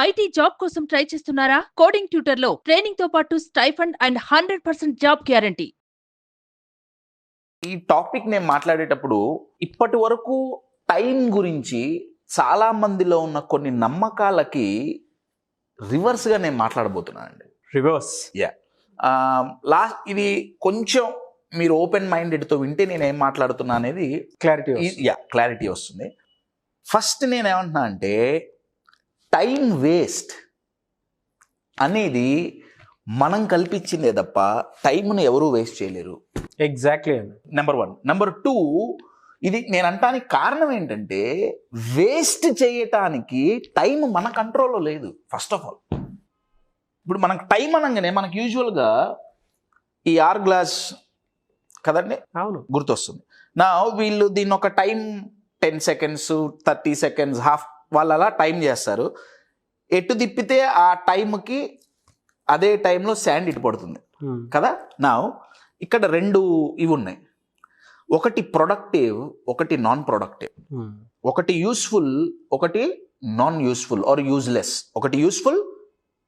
IT job కోసం try చేస్తున్నారా? Coding tutor లో ట్రైనింగ్ తో పాటు స్టైఫండ్ అండ్ 100% జాబ్ గ్యారంటీ. ఈ టాపిక్ నేను మాట్లాడేటప్పుడు ఇప్పటి వరకు టైం గురించి చాలా మందిలో ఉన్న కొన్ని నమ్మకాలకి రివర్స్గా నేను మాట్లాడబోతున్నాను అండి. రివర్స్ లాస్ట్ ఇది కొంచెం మీరు ఓపెన్ మైండెడ్తో వింటే నేను ఏం మాట్లాడుతున్నా అనేది క్లారిటీ వస్తుంది. ఫస్ట్ నేను ఏమంటున్నా అంటే టైం వేస్ట్ అనేది మనం కల్పించిందే తప్ప టైంను ఎవరూ వేస్ట్ చేయలేరు. ఎగ్జాక్ట్లీ. నెంబర్ 1. నెంబర్ 2, ఇది నేను అంటానికి కారణం ఏంటంటే వేస్ట్ చేయటానికి టైం మన కంట్రోల్లో లేదు. ఫస్ట్ ఆఫ్ ఆల్ ఇప్పుడు మనకు టైం అనగానే మనకు యూజువల్గా ఈ ఆర్ గ్లాస్ కదండి, అవును, గుర్తొస్తుంది. నా వీళ్ళు దీన్ని ఒక టైం 10 సెకండ్స్ 30 సెకండ్స్ హాఫ్ వాళ్ళు అలా టైం చేస్తారు. ఎటు తిప్పితే ఆ టైంకి అదే టైంలో శాండ్ ఇటు పడుతుంది కదా. నా ఇక్కడ 2 ఇవి ఉన్నాయి, ఒకటి ప్రొడక్టివ్, ఒకటి నాన్ ప్రొడక్టివ్. ఒకటి యూస్ఫుల్, ఒకటి నాన్ యూస్ఫుల్ ఆర్ యూజ్లెస్. ఒకటి యూస్ఫుల్,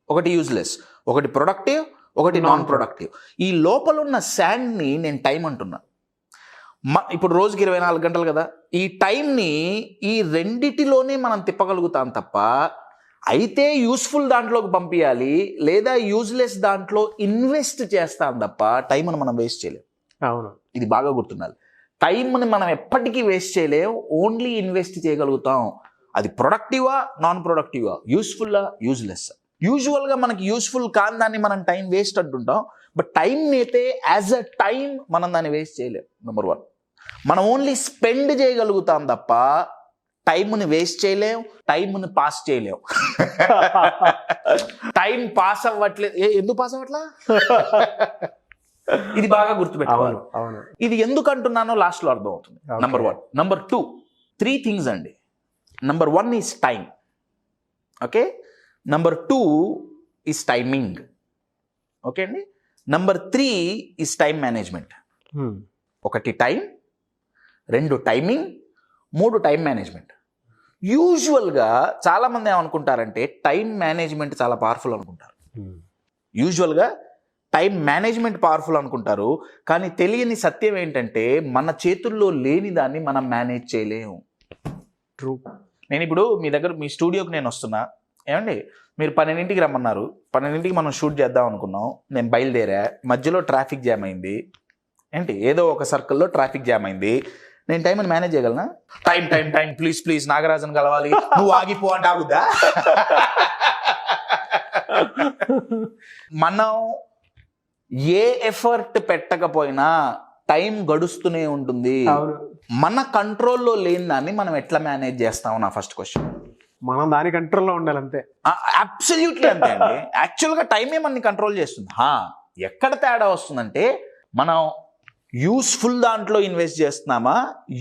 ఒకటి యూజ్లెస్. ఒకటి ప్రొడక్టివ్, ఒకటి నాన్ ప్రొడక్టివ్. ఈ లోపల ఉన్న శాండ్ని నేను టైం అంటున్నా. ఇప్పుడు రోజుకి 24 గంటలు కదా, ఈ టైంని ఈ రెండిటిలోనే మనం తిప్పగలుగుతాం తప్ప అయితే యూస్ఫుల్ దాంట్లోకి పంపించాలి లేదా యూజ్లెస్ దాంట్లో ఇన్వెస్ట్ చేస్తాం తప్ప టైంను మనం వేస్ట్ చేయలేం. అవును, ఇది బాగా గుర్తుండాలి. టైంని మనం ఎప్పటికీ వేస్ట్ చేయలేం, ఓన్లీ ఇన్వెస్ట్ చేయగలుగుతాం. అది ప్రొడక్టివా, నాన్ ప్రొడక్టివా, యూస్ఫుల్లా, యూజ్లెస్. యూజువల్గా మనకి యూస్ఫుల్ కాని దాన్ని మనం టైం వేస్ట్ అంటుంటాం. బట్ టైంని అయితే యాజ్ అ టైం మనం దాన్ని వేస్ట్ చేయలేం. నెంబర్ 1, మనం ఓన్లీ స్పెండ్ చేయగలుగుతాం తప్ప టైంని వేస్ట్ చేయలేం, టైంని పాస్ చేయలేం. టైం పాస్ అవ్వట్లేదు. ఎందుకు పాస్ అవ్వట్లా? ఇది బాగా గుర్తుపెట్టుకోవాలి. ఇది ఎందుకు అంటున్నానో లాస్ట్లో అర్థం అవుతుంది. నెంబర్ 1. నెంబర్ 2, 3 థింగ్స్ అండి. Number 1 is time. Okay. Number 2 is timing. Okay అండి. Number 3 is time management. 1 time, 2 timing, 3 time management. యూజువల్గా చాలామంది ఏమనుకుంటారంటే టైం మేనేజ్మెంట్ చాలా పవర్ఫుల్ అనుకుంటారు. యూజువల్గా టైం మేనేజ్మెంట్ పవర్ఫుల్ అనుకుంటారు, కానీ తెలియని సత్యం ఏంటంటే మన చేతుల్లో లేని దాన్ని మనం మేనేజ్ చేయలేము. ట్రూ. నేను ఇప్పుడు మీ స్టూడియోకి నేను వస్తున్నా, ఏమండి మీరు 12ంటికి రమ్మన్నారు, 12ంటికి మనం షూట్ చేద్దాం అనుకున్నాం. నేను బయలుదేరా, మధ్యలో ట్రాఫిక్ జామ్ అయింది. ఏంటి ఏదో ఒక సర్కిల్లో ట్రాఫిక్ జామ్ అయింది. నేను టైంని మేనేజ్ చేయగలనా? Time time time please Nagarajan కలవాలి, నువ్వు ఆగిపో అంటే ఆగుద్దా? మనం ఏ ఎఫర్ట్ పెట్టకపోయినా టైం గడుస్తూనే ఉంటుంది. మన కంట్రోల్లో లేని దాన్ని మనం ఎట్లా మేనేజ్ చేస్తాం? నా ఫస్ట్ క్వశ్చన్. మనం దాని కంట్రోల్లో ఉండాలి అంతే. అబ్సల్యూట్లీ అంతే అండి. యాక్చువల్గా టైమే మనని కంట్రోల్ చేస్తుంది. ఎక్కడ తేడా వస్తుందంటే మనం యూస్ఫుల్ దాంట్లో ఇన్వెస్ట్ చేస్తున్నామా,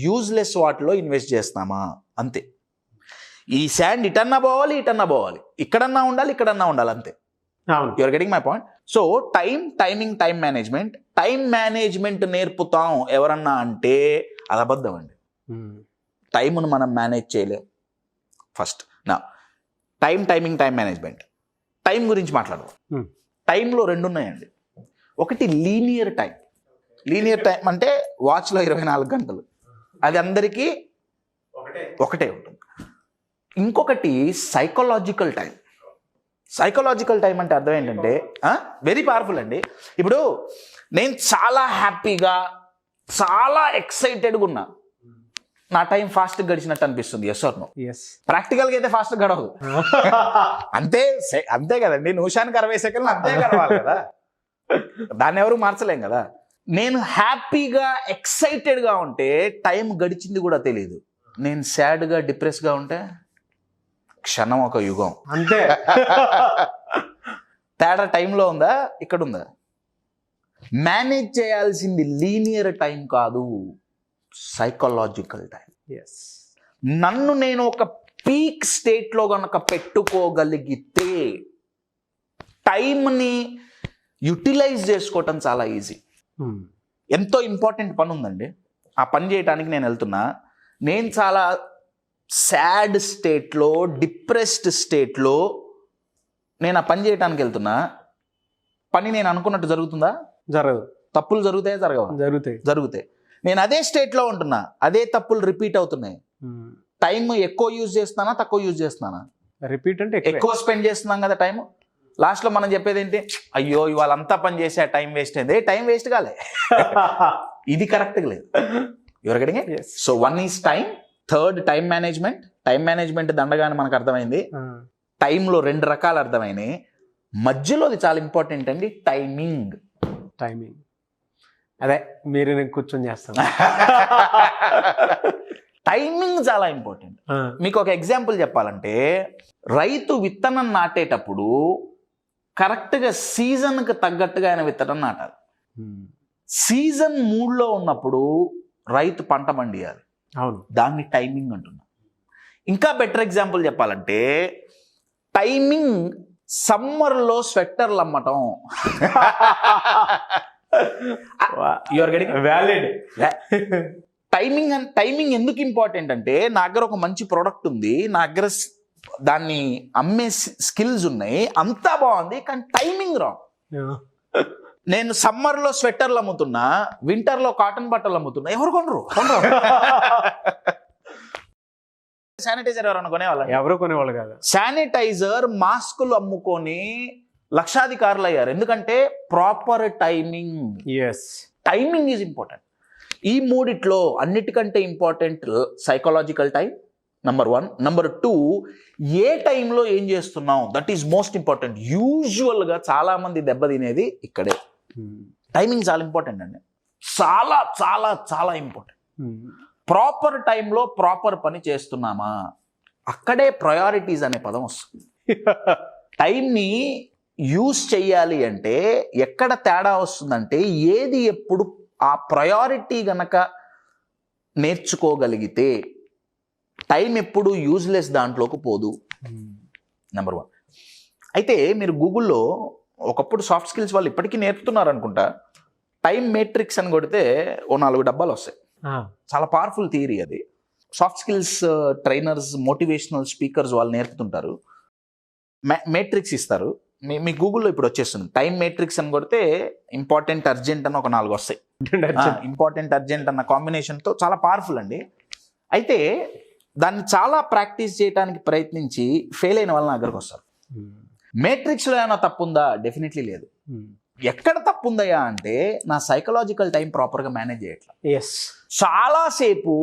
యూజ్లెస్ వాటిలో ఇన్వెస్ట్ చేస్తున్నామా, అంతే. ఈ శాండ్ ఇటన్నా పోవాలి, ఇటన్నా పోవాలి, ఇక్కడన్నా ఉండాలి, ఇక్కడన్నా ఉండాలి, అంతే. You're getting my point. So timing, time management. Time management నేర్పుతాం ఎవరన్నా అంటే అది అబద్ధం అండి. టైంను మనం మేనేజ్ చేయలేం. ఫస్ట్ నా టైమింగ్, టైం మేనేజ్మెంట్. టైం గురించి మాట్లాడదాం. టైంలో 2 ఉన్నాయండి. ఒకటి లీనియర్ టైం. లీనియర్ టైం అంటే వాచ్లో 24 గంటలు, అది అందరికీ ఒకటే ఉంటుంది. ఇంకొకటి సైకలాజికల్ టైం. సైకలాజికల్ టైం అంటే అర్థం ఏంటంటే వెరీ పవర్ఫుల్ అండి. ఇప్పుడు నేను చాలా హ్యాపీగా, చాలా ఎక్సైటెడ్గా ఉన్నా, నా టైం ఫాస్ట్ గడిచినట్టు అనిపిస్తుంది. Yes or no? ప్రాక్టికల్గా అయితే ఫాస్ట్ గడవదు. అంతే కదండి. నిమిషానికి 60 సెకండ్లు అంతే గడవాలి కదా, దాన్ని ఎవరు మార్చలేం కదా. నేను హ్యాపీగా, ఎక్సైటెడ్గా ఉంటే టైం గడిచింది కూడా తెలియదు. నేను సాడ్గా, డిప్రెస్గా ఉంటే క్షణం ఒక యుగం, అంతే. తేడా టైంలో ఉందా, ఇక్కడ ఉందా? మేనేజ్ చేయాల్సింది లీనియర్ టైం కాదు, సైకలాజికల్ టైం. నన్ను నేను ఒక పీక్ స్టేట్లో కనుక పెట్టుకోగలిగితే టైంని యూటిలైజ్ చేసుకోవటం చాలా ఈజీ. ఎంతో ఇంపార్టెంట్ పని ఉందండి, ఆ పని చేయడానికి నేను వెళ్తున్నా. నేను చాలా సాడ్ స్టేట్లో, డిప్రెస్డ్ స్టేట్లో నేను ఆ పని చేయడానికి వెళ్తున్నా, పని నేను అనుకున్నట్టు జరుగుతుందా? జరగదు. తప్పులు జరుగుతాయా జరగవా? జరుగుతాయి. నేను అదే స్టేట్లో ఉంటున్నా, అదే తప్పులు రిపీట్ అవుతున్నాయి. టైం ఎక్కువ యూజ్ చేస్తున్నానా తక్కువ యూజ్ చేస్తున్నానా? రిపీట్ అంటే ఎక్కువ స్పెండ్ చేస్తున్నాం కదా టైం. లాస్ట్లో మనం చెప్పేది ఏంటి? అయ్యో ఇవాళ అంతా పని చేసే టైం వేస్ట్ అయింది. టైం వేస్ట్ కాలే, ఇది కరెక్ట్గా లేదు. You're getting it? So one is time, third time management. Time management దండగానే మనకు అర్థమైంది. టైంలో 2 రకాలు అర్థమైనాయి. మధ్యలోది చాలా ఇంపార్టెంట్ అండి, టైమింగ్. అదే మీరు నేను కూర్చొని చేస్తాను. టైమింగ్ చాలా ఇంపార్టెంట్. మీకు ఒక ఎగ్జాంపుల్ చెప్పాలంటే, రైతు విత్తనం నాటేటప్పుడు కరెక్ట్గా సీజన్కి తగ్గట్టుగా ఆయన విత్తనం నాటాలి. సీజన్ మూడ్లో ఉన్నప్పుడు రైతు పంట పండియాలి. అవును, దాన్ని టైమింగ్ అంటున్నాం. ఇంకా బెటర్ ఎగ్జాంపుల్ చెప్పాలంటే, టైమింగ్ సమ్మర్లో స్వెట్టర్లు అమ్మటం. Your getting valid. టైమింగ్ ఎందుకు ఇంపార్టెంట్ అంటే, నా దగ్గర ఒక మంచి ప్రోడక్ట్ ఉంది, నా దగ్గర దాన్ని అమ్మే స్కిల్స్ ఉన్నాయి, అంతా బాగుంది, కానీ టైమింగ్ రాంగ్. నేను సమ్మర్లో స్వెట్టర్లు అమ్ముతున్నా, వింటర్లో కాటన్ బట్టలు అమ్ముతున్నా, ఎవరు కొనరు? శానిటైజర్ ఎవరన్నా కొనేవాళ్ళ? ఎవరు కొనేవాళ్ళు కాదు. శానిటైజర్, మాస్కులు అమ్ముకొని లక్షాధికారులు అయ్యారు. ఎందుకంటే proper timing. Timing is important. ఈ మూడిట్లో అన్నిటికంటే important psychological time, number 1. Number 2, ఏ టైంలో ఏం చేస్తున్నాం, దట్ ఈస్ మోస్ట్ ఇంపార్టెంట్. యూజువల్గా చాలా మంది దెబ్బతినేది ఇక్కడే. టైమింగ్ చాలా ఇంపార్టెంట్ అండి, చాలా చాలా చాలా ఇంపార్టెంట్. ప్రాపర్ టైంలో ప్రాపర్ పని చేస్తున్నామా, అక్కడే ప్రయారిటీస్ అనే పదం వస్తుంది. టైంని యూజ్ చెయ్యాలి అంటే ఎక్కడ తేడా వస్తుందంటే, ఏది ఎప్పుడు ఆ ప్రయారిటీ గనక నేర్చుకోగలిగితే టైం ఎప్పుడు యూజ్లెస్ దాంట్లోకి పోదు. నెంబర్ 1. అయితే మీరు గూగుల్లో ఒకప్పుడు సాఫ్ట్ స్కిల్స్ వాళ్ళు ఇప్పటికీ నేర్పుతున్నారు అనుకుంటా, టైం మేట్రిక్స్ అని కొడితే ఓ 4 డబ్బాలు వస్తాయి. చాలా పవర్ఫుల్ థియరీ అది. Soft skills trainers, motivational speakers వాళ్ళు నేర్పుతుంటారు. మేట్రిక్స్ ఇస్తారు. మీ గూగుల్లో ఇప్పుడు వచ్చేస్తుంది. టైం మేట్రిక్స్ అని కొడితే ఇంపార్టెంట్, అర్జెంట్ అని ఒక 4 వస్తాయి. ఇంపార్టెంట్, అర్జెంట్ అన్న కాంబినేషన్తో చాలా పవర్ఫుల్ అండి. అయితే దాన్ని చాలా ప్రాక్టీస్ చేయడానికి ప్రయత్నించి ఫెయిల్ అయిన వాళ్ళ దగ్గరకు వస్తారు. మేట్రిక్స్లో ఏమైనా తప్పు ఉందా? డెఫినెట్లీ లేదు. ఎక్కడ తప్పు ఉందయ్యా అంటే, నా సైకలాజికల్ టైం ప్రాపర్గా మేనేజ్ చేయట్లా. చాలాసేపు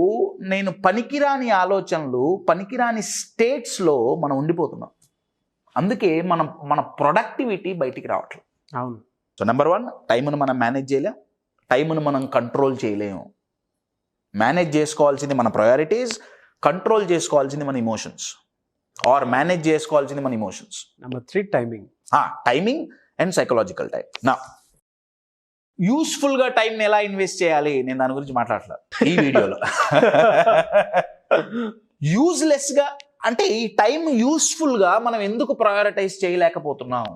నేను పనికిరాని ఆలోచనలు, పనికిరాని స్టేట్స్లో మనం ఉండిపోతున్నాం. అందుకే మన ప్రొడక్టివిటీ బయటికి రావట్లేదు. అవును. సో నెంబర్ 1, టైంను మనం మేనేజ్ చేయలేం, టైంను మనం కంట్రోల్ చేయలేము. మేనేజ్ చేసుకోవాల్సింది మన ప్రయారిటీస్, కంట్రోల్ చేసుకోవాల్సింది మన ఇమోషన్స్, ఆర్ మేనేజ్ చేసుకోవాల్సింది మన emotions. Number 3, timing and psychological time. నా యూస్ఫుల్గా టైంని ఎలా ఇన్వెస్ట్ చేయాలి, నేను దాని గురించి మాట్లాడట్లేదు ఈ వీడియోలో. యూజ్లెస్గా అంటే, ఈ టైం యూస్ఫుల్గా మనం ఎందుకు ప్రయారిటైజ్ చేయలేకపోతున్నాం?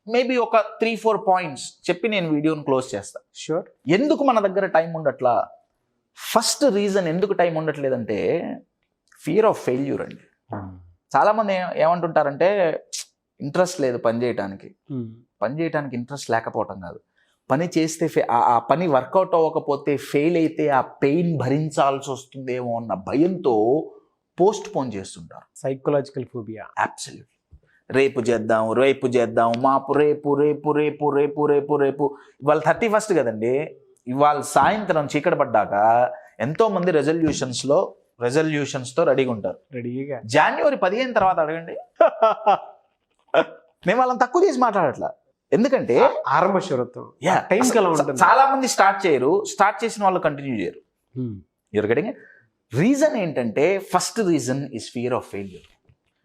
మేబీ ఒక 3-4 పాయింట్స్ చెప్పి నేను వీడియోని క్లోజ్ చేస్తాను. షూర్. ఎందుకు మన దగ్గర టైం ఉండట్లా? ఫస్ట్ రీజన్ ఎందుకు టైం ఉండట్లేదంటే, ఫియర్ ఆఫ్ ఫెయిల్యూర్ అండి. చాలామంది ఏమంటుంటారంటే, ఇంట్రెస్ట్ లేదు పని చేయడానికి. పని చేయడానికి ఇంట్రెస్ట్ లేకపోవటం కాదు, పని చేస్తే ఆ పని వర్కౌట్ అవ్వకపోతే, ఫెయిల్ అయితే ఆ పెయిన్ భరించాల్సి వస్తుందేమో అన్న భయంతో పోస్ట్ పోన్ చేస్తుంటారు. Psychological phobia. అబ్సల్యూట్లీ. రేపు చేద్దాం, మాపు రేపు. ఇవాళ 31st కదండి. ఇవాళ సాయంత్రం చీకటి పడ్డాక ఎంతోమంది రెజల్యూషన్స్తో రెడీగా ఉంటారు. జనవరి 15 తర్వాత అడగండి. మేము వాళ్ళని తక్కువ చేసి మాట్లాడట్లా, ఎందుకంటే ఆరంభ శురత్వం. చాలా మంది స్టార్ట్ చేయరు, స్టార్ట్ చేసిన వాళ్ళు కంటిన్యూ చేయరు. You're getting. రీజన్ ఏంటంటే, first reason is fear of failure.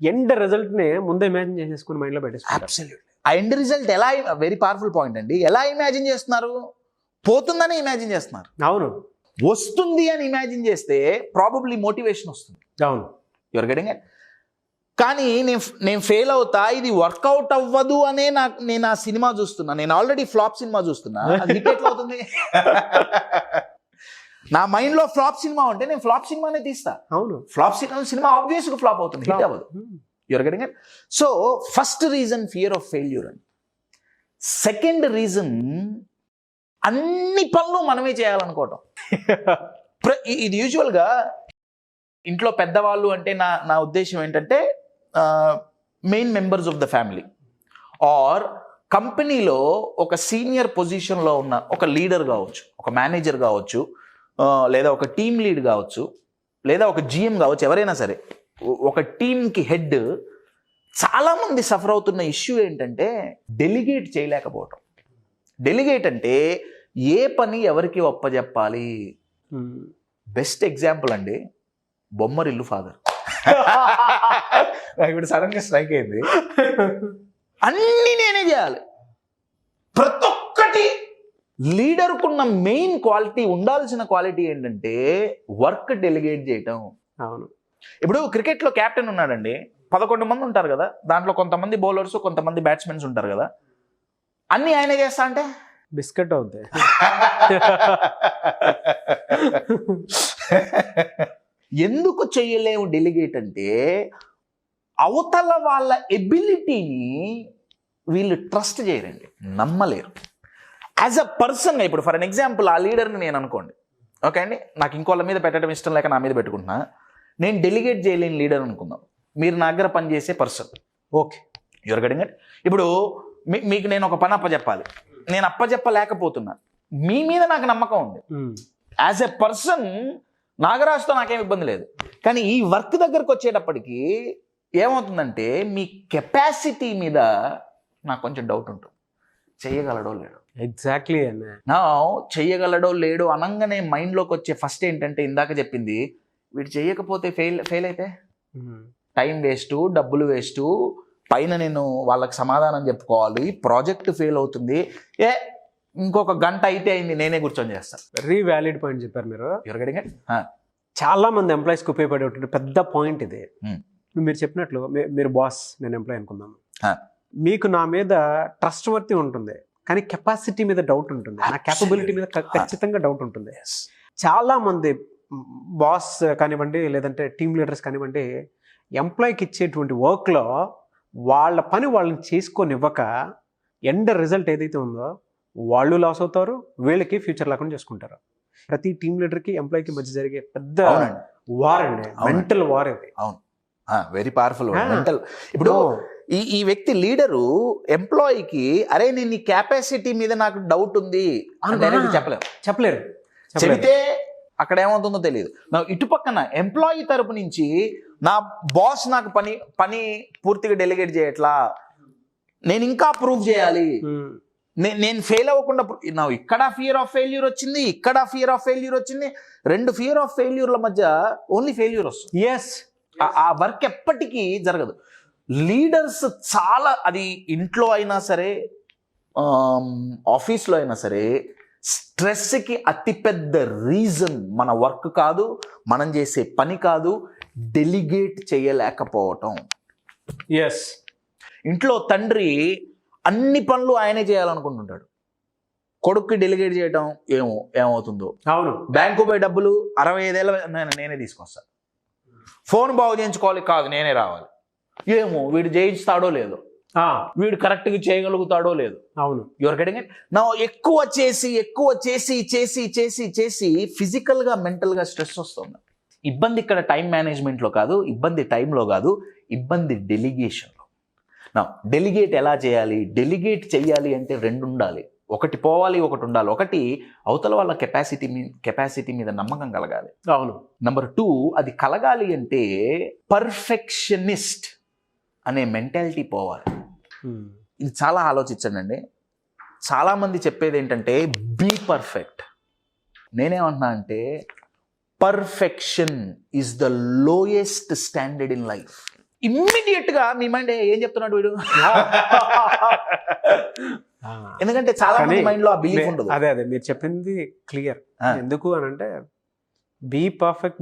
End result ని ముందే ఇమాజిన్ చేసేసుకుని మైండ్ లో పెట్టేసుకుంటారు. అబ్సల్యూట్లీ. ఆ ఎండ్ రిజల్ట్ ఎలా, వెరీ పవర్ఫుల్ పాయింట్ అండి. ఎలా ఇమాజిన్ చేస్తున్నారు? పోతుందని ఇమాజిన్ చేస్తున్నారు. అవును. వస్తుంది అని ఇమాజిన్ చేస్తే ప్రాబబ్లీ మోటివేషన్ వస్తుంది. అవును. Your getting it. కానీ నేను ఫెయిల్ అవుతా, ఇది వర్కౌట్ అవ్వదు అనే నేను ఆ సినిమా చూస్తున్నా, నేను ఆల్రెడీ ఫ్లాప్ సినిమా చూస్తున్నా, అది హిట్ ఎట్లా అవుతుంది? నా మైండ్లో ఫ్లాప్ సినిమా ఉంటే నేను ఫ్లాప్ సినిమానే తీస్తా. అవును. ఫ్లాప్ సినిమా ఆబ్వియస్గా ఫ్లాప్ అవుతుంది, హిట్ అవ్వదు. You're getting it. So first reason fear of failure అండి. సెకండ్ రీజన్ అన్ని పనులు మనమే చేయాలనుకోవటం. ఇది యూజువల్గా ఇంట్లో పెద్దవాళ్ళు అంటే నా ఉద్దేశం ఏంటంటే main members of the family or కంపెనీలో ఒక సీనియర్ పొజిషన్లో ఉన్న ఒక లీడర్ కావచ్చు, ఒక మేనేజర్ కావచ్చు, లేదా ఒక టీమ్ లీడ్ కావచ్చు, లేదా ఒక జిఎం కావచ్చు, ఎవరైనా సరే ఒక టీంకి హెడ్. చాలామంది సఫర్ అవుతున్న ఇష్యూ ఏంటంటే డెలిగేట్ చేయలేకపోవటం. డెలిగేట్ అంటే ఏ పని ఎవరికి ఒప్పజెప్పాలి. బెస్ట్ ఎగ్జాంపుల్ అండి బొమ్మరిల్లు ఫాదర్. ఇప్పుడు సడన్గా స్ట్రైక్ అయింది. అన్నీ నేనే చేయాలి. ప్రతి ఒక్కటి లీడర్కున్న మెయిన్ క్వాలిటీ, ఉండాల్సిన క్వాలిటీ ఏంటంటే వర్క్ డెలిగేట్ చేయటం. అవును. ఇప్పుడు క్రికెట్లో కెప్టెన్ ఉన్నాడండి, 11 మంది ఉంటారు కదా, దాంట్లో కొంతమంది బౌలర్స్, కొంతమంది బ్యాట్స్మెన్స్ ఉంటారు కదా. అన్నీ ఆయనే చేస్తా అంటే బిస్కెట్ అవుతాయి. ఎందుకు చేయలేము డెలిగేట్ అంటే అవతల వాళ్ళ ఎబిలిటీని వీళ్ళు ట్రస్ట్ చేయరండి, నమ్మలేరు. యాజ్ అ పర్సన్గా ఇప్పుడు ఫర్ అన్ ఎగ్జాంపుల్ ఆ లీడర్ని నేను అనుకోండి, ఓకే అండి, నాకు ఇంకోళ్ళ మీద పెట్టడం ఇష్టం లేక నా మీద పెట్టుకుంటున్నా, నేను డెలిగేట్ చేయలేని లీడర్ అనుకుందాం. మీరు నా దగ్గర పనిచేసే person, okay, you're getting it. ఇప్పుడు మీకు నేను ఒక పని అప్పచెప్పాలి, నేను అప్పచెప్పలేకపోతున్నా, మీ మీద నాకు నమ్మకం ఉంది. యాజ్ ఎ పర్సన్ నాగరాజుతో నాకేం ఇబ్బంది లేదు. కానీ ఈ వర్క్ దగ్గరకు వచ్చేటప్పటికి ఏమవుతుందంటే మీ కెపాసిటీ మీద నాకు కొంచెం డౌట్ ఉంటుంది. చెయ్యగలడో లేడో. ఎగ్జాక్ట్లీ అన్న. నా చెయ్యగలడో లేడో అనగానే మైండ్లోకి వచ్చే ఫస్ట్ ఏంటంటే ఇందాక చెప్పింది, వీడు చెయ్యకపోతే ఫెయిల్ అయితే టైం వేస్ట్, డబ్బులు వేస్ట్, పైన నేను వాళ్ళకి సమాధానం చెప్పుకోవాలి, ప్రాజెక్ట్ ఫెయిల్ అవుతుంది, ఇంకొక గంట అయితే అయింది, నేనే కూర్చొని చేస్తాను. వెరీ వ్యాలిడ్ పాయింట్ చెప్పారు మీరు. You're getting it. చాలా మంది ఎంప్లాయీస్కి ఉపయోగపడే పెద్ద పాయింట్ ఇది. మీరు చెప్పినట్లు మీరు బాస్, నేను ఎంప్లాయీ అనుకుందాము, మీకు నా మీద ట్రస్ట్ వర్తి ఉంటుంది, కానీ కెపాసిటీ మీద డౌట్ ఉంటుంది, నా క్యాపబిలిటీ మీద ఖచ్చితంగా డౌట్ ఉంటుంది. చాలా మంది బాస్ కానివ్వండి, లేదంటే టీమ్ లీడర్స్ కానివ్వండి, ఎంప్లాయీకి ఇచ్చేటువంటి వర్క్లో వాళ్ళ పని వాళ్ళని చేసుకొనివ్వక ఎండ్ రిజల్ట్ ఏదైతే ఉందో వాళ్ళు లాస్ అవుతారు, వీళ్ళకి ఫ్యూచర్ లేకుండా చేసుకుంటారు. ప్రతి టీమ్ లీడర్కి ఎంప్లాయీకి మధ్య జరిగే పెద్ద వార్ అండి, మెంటల్ వార్ ఇది. అవును, వెరీ పవర్ఫుల్ మెంటల్. ఇప్పుడు ఈ వ్యక్తి లీడరు ఎంప్లాయీకి అరే నేను నీ కెపాసిటీ మీద నాకు డౌట్ ఉంది అని చెప్పలేరు. చెబితే అక్కడ ఏమవుతుందో తెలియదు. నా ఇటుపక్కన ఎంప్లాయీ తరపు నుంచి నా బాస్ నాకు పని పూర్తిగా డెలిగేట్ చేయట్లా, నేను ఇంకా ప్రూవ్ చేయాలి, నేను ఫెయిల్ అవ్వకుండా, నా ఇక్కడ ఫియర్ ఆఫ్ ఫెయిల్యూర్ వచ్చింది, ఇక్కడ ఫియర్ ఆఫ్ ఫెయిల్యూర్ వచ్చింది. 2 ఫియర్ ఆఫ్ ఫెయిల్యూర్ల మధ్య ఓన్లీ ఫెయిల్యూర్ వస్తుంది. ఎస్, ఆ వర్క్ ఎప్పటికీ జరగదు. లీడర్స్ చాలా, అది ఇంట్లో అయినా సరే ఆఫీస్లో అయినా సరే, స్ట్రెస్కి అతిపెద్ద రీజన్ మన వర్క్ కాదు, మనం చేసే పని కాదు, డెలిగేట్ చేయలేకపోవటం. ఎస్, ఇంట్లో తండ్రి అన్ని పనులు ఆయనే చేయాలనుకుంటుంటాడు, కొడుక్కి డెలిగేట్ చేయటం ఏమవుతుందో. అవును, బ్యాంకు పోయి డబ్బులు 65 ఏళ్ళ నేనే తీసుకొస్తాను, ఫోన్ బాగు చేయించుకోవాలి, కాదు నేనే రావాలి, వీడు చేయిస్తాడో లేదో, వీడు కరెక్ట్గా చేయగలుగుతాడో లేదు. అవును, యువర్ గెటింగ్ ఇట్. నా ఎక్కువ చేసి ఫిజికల్గా మెంటల్గా స్ట్రెస్ వస్తుంది. ఇబ్బంది ఇక్కడ టైం మేనేజ్మెంట్లో కాదు, ఇబ్బంది టైంలో కాదు, ఇబ్బంది డెలిగేషన్లో. నా డెలిగేట్ ఎలా చేయాలి? డెలిగేట్ చేయాలి అంటే 2 ఉండాలి, ఒకటి పోవాలి, ఒకటి ఉండాలి. ఒకటి అవతల వాళ్ళ కెపాసిటీ మీద నమ్మకం కలగాలి. అవును. నెంబర్ 2, అది కలగాలి అంటే పర్ఫెక్షనిస్ట్ అనే మెంటాలిటీ పోవాలి. ఇది చాలా ఆలోచించండి. చాలామంది చెప్పేది ఏంటంటే బీ పర్ఫెక్ట్. నేనేమంటున్నా అంటే perfection is the lowest standard in life. ఇమ్మీడియట్గా మీ మైండ్ ఏం చెప్తున్నాడు వీడు, ఎందుకంటే చాలా మంది మైండ్లో ఆ బిలీఫ్ ఉండదు. అదే మీరు చెప్పింది క్లియర్. ఎందుకు అని అంటే బీ పర్ఫెక్ట్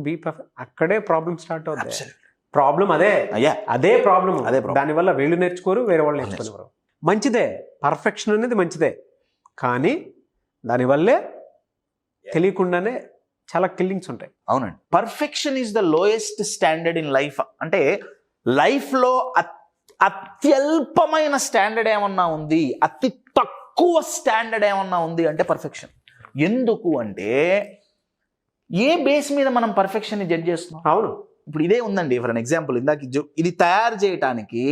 అక్కడే ప్రాబ్లం స్టార్ట్ అవుతుంది. ప్రాబ్లం అదే ప్రాబ్లం. దానివల్ల వీళ్ళు నేర్చుకోరు, వేరే వాళ్ళు నేర్చుకునేవారు. మంచిదే, పర్ఫెక్షన్ అనేది మంచిదే, కానీ దానివల్లే తెలియకుండానే చాలా కిల్లింగ్స్ ఉంటాయి. అవునండి, perfection is the lowest standard in life. అంటే లైఫ్లో అత్యల్పమైన స్టాండర్డ్ ఏమన్నా ఉంది, అతి తక్కువ స్టాండర్డ్ ఏమన్నా ఉంది అంటే పర్ఫెక్షన్. ఎందుకు అంటే ఏ బేస్ మీద మనం పర్ఫెక్షన్ని జడ్జ్ చేస్తున్నాం? అవును, ఇప్పుడు ఇదే ఉందండి ఫర్ అన్ ఎగ్జాంపుల్, ఇందాక ఇది తయారు చేయటానికి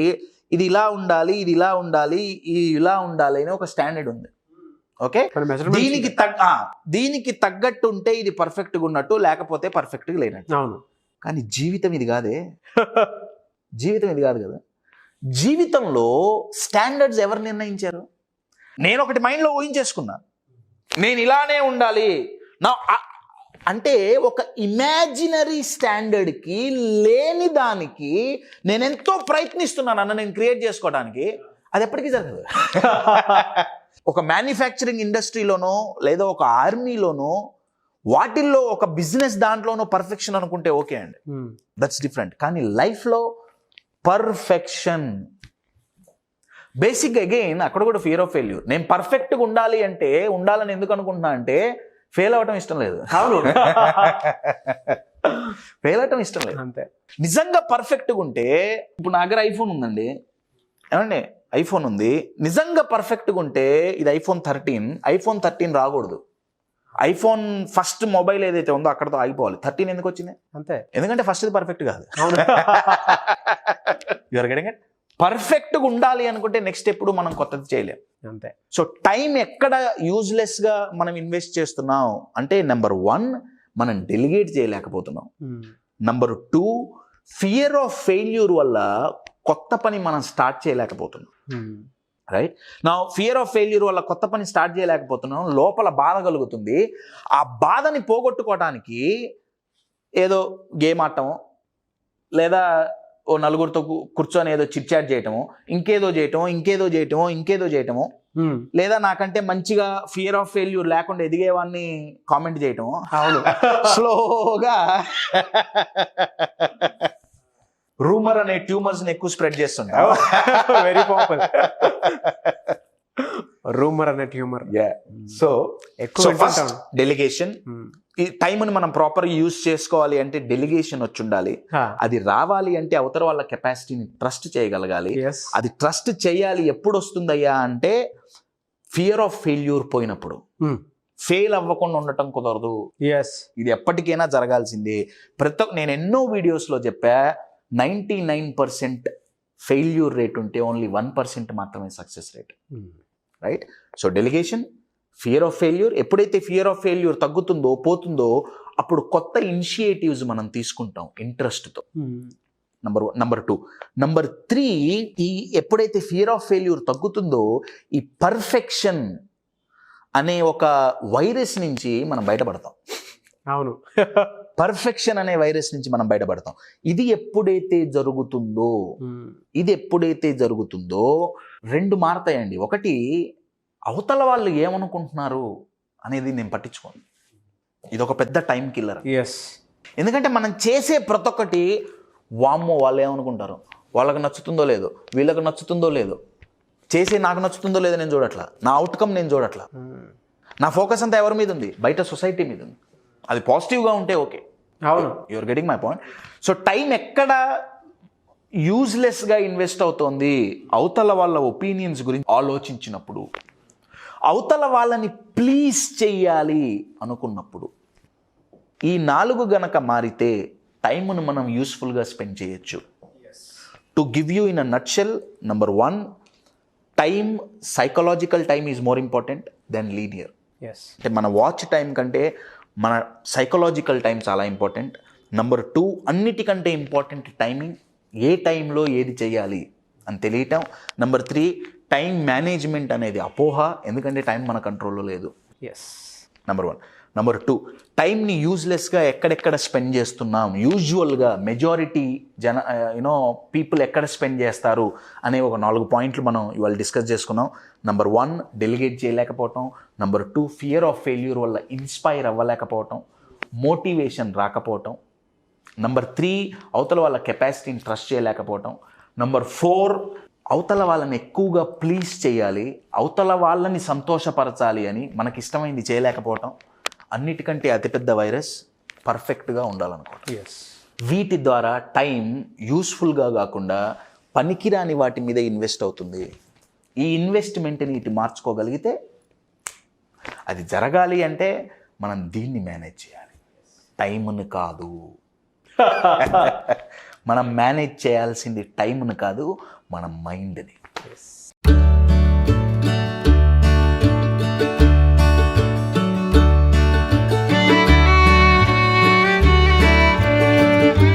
ఇది ఇలా ఉండాలి, ఇది ఇలా ఉండాలి, ఇది ఇలా ఉండాలి అని ఒక స్టాండర్డ్ ఉంది. ఓకే, దీనికి తగ్గట్టు ఉంటే ఇది పర్ఫెక్ట్గా ఉన్నట్టు, లేకపోతే పర్ఫెక్ట్గా లేనట్టు. అవును, కానీ జీవితం ఇది కాదే. జీవితం ఇది కాదు కదా. జీవితంలో స్టాండర్డ్స్ ఎవరు నిర్ణయించారు? నేను ఒకటి మైండ్లో ఊహించేసుకున్నా, నేను ఇలానే ఉండాలి నా అంటే ఒక ఇమాజినరీ స్టాండర్డ్కి లేని దానికి నేను ఎంతో ప్రయత్నిస్తున్నాను అన్న నేను క్రియేట్ చేసుకోవడానికి, అది ఎప్పటికీ జరగదు. ఒక మ్యానుఫ్యాక్చరింగ్ ఇండస్ట్రీలోనో లేదా ఒక ఆర్మీలోనో వాటిల్లో ఒక బిజినెస్ దాంట్లోనో పర్ఫెక్షన్ అనుకుంటే ఓకే అండి, దట్స్ డిఫరెంట్. కానీ లైఫ్లో పర్ఫెక్షన్ బేసిక్ అగైన్ అక్కడ కూడా ఫియర్ ఆఫ్ ఫెయిల్యూర్. నేను పర్ఫెక్ట్గా ఉండాలి అంటే ఉండాలని ఎందుకు అనుకుంటున్నా అంటే ఫెయిల్ అవ్వటం ఇష్టం లేదు. అవును, ఫెయిల్ అవ్వటం ఇష్టం లేదు అంతే. నిజంగా పర్ఫెక్ట్గా ఉంటే, ఇప్పుడు నా దగ్గర ఐఫోన్ ఉందండి, ఏమండి ఐఫోన్ ఉంది, నిజంగా పర్ఫెక్ట్గా ఉంటే ఇది ఐఫోన్ 13 రాకూడదు. ఐఫోన్ ఫస్ట్ మొబైల్ ఏదైతే ఉందో అక్కడతో ఆగిపోవాలి. 13 ఎందుకు వచ్చింది? అంతే, ఎందుకంటే ఫస్ట్ ఇది పర్ఫెక్ట్ కాదు. You're getting it. పర్ఫెక్ట్గా ఉండాలి అనుకుంటే నెక్స్ట్ ఎప్పుడు మనం కొత్తది చేయలేం. అంతే. సో టైం ఎక్కడ యూజ్లెస్గా మనం ఇన్వెస్ట్ చేస్తున్నాం అంటే, నెంబర్ 1 మనం డెలిగేట్ చేయలేకపోతున్నాం. నెంబర్ 2 ఫియర్ ఆఫ్ ఫెయిల్యూర్ వల్ల కొత్త పని మనం స్టార్ట్ చేయలేకపోతున్నాం. రైట్ నా ఫియర్ ఆఫ్ ఫెయిల్యూర్ వల్ల కొత్త పని స్టార్ట్ చేయలేకపోతున్నాం, లోపల బాధ కలుగుతుంది. ఆ బాధని పోగొట్టుకోవడానికి ఏదో గేమ్ ఆడటము, లేదా ఓ నలుగురితో కూర్చొని ఏదో చిట్ చాట్ చేయటము, ఇంకేదో చేయటము, లేదా నాకంటే మంచిగా ఫియర్ ఆఫ్ ఫెయిల్యూర్ లేకుండా ఎదిగేవాడిని కామెంట్ చేయటము. అవును, స్లోగా రూమర్ అనే ట్యూమర్స్ ఎక్కువ స్ప్రెడ్ చేస్తుంటాం. వెరీ పాపులర్ రూమర్ అనే ట్యూమర్. సో ఎక్కువ డెలిగేషన్. ఈ టైంని మనం ప్రాపర్ యూజ్ చేసుకోవాలి అంటే డెలిగేషన్ వచ్చి ఉండాలి. అది రావాలి అంటే అవతల వాళ్ళ కెపాసిటీని ట్రస్ట్ చేయగలగాలి. అది ట్రస్ట్ చేయాలి ఎప్పుడు వస్తుందయ్యా అంటే ఫియర్ ఆఫ్ ఫెయిల్యూర్ పోయినప్పుడు. ఫెయిల్ అవ్వకుండా ఉండటం కుదరదు, ఇది ఎప్పటికైనా జరగాల్సిందే. నేను ఎన్నో వీడియోస్లో చెప్పా, 99% ఫెయిల్యూర్ రేట్ ఉంటే ఓన్లీ 1% మాత్రమే success rate. Right. So delegation, fear of failure. ఎప్పుడైతే ఫియర్ ఆఫ్ ఫెయిల్యూర్ పోతుందో అప్పుడు కొత్త ఇనిషియేటివ్స్ మనం తీసుకుంటాం ఇంట్రెస్ట్తో. నెంబర్ 2. నెంబర్ 3, ఈ ఎప్పుడైతే ఫియర్ ఆఫ్ ఫెయిల్యూర్ తగ్గుతుందో ఈ పర్ఫెక్షన్ అనే ఒక వైరస్ నుంచి మనం బయటపడతాం. అవును, పర్ఫెక్షన్ అనే వైరస్ నుంచి మనం బయటపడతాం. ఇది ఎప్పుడైతే జరుగుతుందో 2 మారతాయండి. ఒకటి, అవతల వాళ్ళు ఏమనుకుంటున్నారు అనేది నేను పట్టించుకోను. ఇది ఒక పెద్ద టైం కిల్లర్. ఎందుకంటే మనం చేసే ప్రతి ఒక్కటి వామ్మో వాళ్ళు ఏమనుకుంటారు, వాళ్ళకి నచ్చుతుందో లేదో, వీళ్ళకి నచ్చుతుందో లేదో, చేసే నాకు నచ్చుతుందో లేదో నేను చూడట్లా, నా అవుట్కమ్ నేను చూడట్లా. నా ఫోకస్ అంతా ఎవరి మీద ఉంది? బయట సొసైటీ మీద ఉంది. అది పాజిటివ్గా ఉంటే ఓకే. అవును, you're getting my point. So time ఎక్కడ యూజ్లెస్గా ఇన్వెస్ట్ అవుతోంది? అవతల వాళ్ళ ఒపీనియన్స్ గురించి ఆలోచించినప్పుడు, అవతల వాళ్ళని ప్లీజ్ చెయ్యాలి అనుకున్నప్పుడు. ఈ 4 గనక మారితే టైంను మనం యూస్ఫుల్గా స్పెండ్ చేయొచ్చు. To give you in a nutshell, number 1, time, psychological time is more important than linear. అంటే మన వాచ్ టైం కంటే మన సైకలాజికల్ టైం చాలా ఇంపార్టెంట్. నెంబర్ 2, అన్నిటికంటే ఇంపార్టెంట్ టైమింగ్, ఏ టైంలో ఏది చేయాలి అని తెలియటం. నెంబర్ 3, టైం మేనేజ్మెంట్ అనేది అపోహ, ఎందుకంటే టైం మన కంట్రోల్లో లేదు. నెంబర్ 1. నెంబర్ 2, టైంని యూజ్లెస్గా ఎక్కడెక్కడ స్పెండ్ చేస్తున్నాం, యూజువల్గా మెజారిటీ పీపుల్ ఎక్కడ స్పెండ్ చేస్తారు అనే ఒక 4 పాయింట్లు మనం ఇవాళ డిస్కస్ చేసుకున్నాం. నెంబర్ 1, డెలిగేట్ చేయలేకపోవటం. నెంబర్ 2, ఫియర్ ఆఫ్ ఫెయిల్యూర్ వల్ల ఇన్స్పైర్ అవ్వలేకపోవటం, మోటివేషన్ రాకపోవటం. నెంబర్ 3, అవతల వాళ్ళ కెపాసిటీని ట్రస్ట్ చేయలేకపోవటం. నెంబర్ 4, అవతల వాళ్ళని ఎక్కువగా ప్లీజ్ చేయాలి, అవతల వాళ్ళని సంతోషపరచాలి అని మనకి ఇష్టమైంది చేయలేకపోవటం. అన్నిటికంటే అతిపెద్ద వైరస్ పర్ఫెక్ట్గా ఉండాలనుకోవటం. వీటి ద్వారా టైం యూస్ఫుల్గా కాకుండా పనికిరాని వాటి మీద ఇన్వెస్ట్ అవుతుంది. ఈ ఇన్వెస్ట్మెంట్ని ఇటు మార్చుకోగలిగితే, అది జరగాలి అంటే మనం దీన్ని మేనేజ్ చేయాలి, టైంను కాదు. మనం మేనేజ్ చేయాల్సింది టైంను కాదు, మన మైండ్ని.